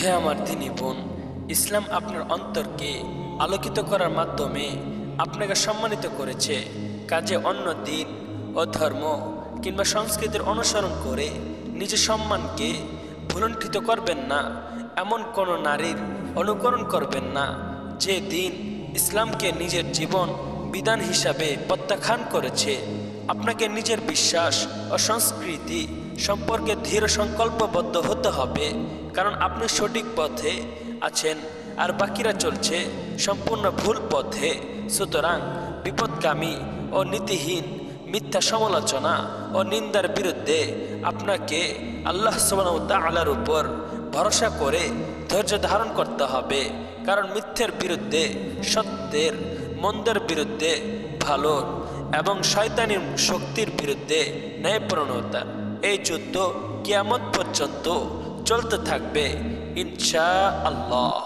হে আমার দিনী বোন, ইসলাম আপনার অন্তরকে আলোকিত করার মাধ্যমে আপনাকে সম্মানিত করেছে। কাজে অন্য দিন ও ধর্ম কিংবা সংস্কৃতির অনুসরণ করে নিজের সম্মানকে ভুলুণ্ঠিত করবেন না। এমন কোনো নারীর অনুকরণ করবেন না যে দিন ইসলামকে নিজের জীবন বিধান হিসাবে প্রত্যাখ্যান করেছে। আপনাকে নিজের বিশ্বাস ও সংস্কৃতি সম্পর্কে দৃঢ় সংকল্পবদ্ধ হতে হবে, কারণ আপনি সঠিক পথে আছেন আর বাকিরা চলছে সম্পূর্ণ ভুল পথে। সুতরাং বিপদগামী ও নীতিহীন মিথ্যা সমালোচনা ও নিন্দার বিরুদ্ধে আপনাকে আল্লাহ সুবহানাহু ওয়া তাআলার উপর ভরসা করে ধৈর্য ধারণ করতে হবে, কারণ মিথ্যের বিরুদ্ধে সত্যের, মন্দের বিরুদ্ধে ভালোর এবং শয়তানি শক্তির বিরুদ্ধে ন্যায়পরায়ণতা, এই যুদ্ধ কিয়ামত পর্যন্ত চলতে থাকবে ইনশাআল্লাহ।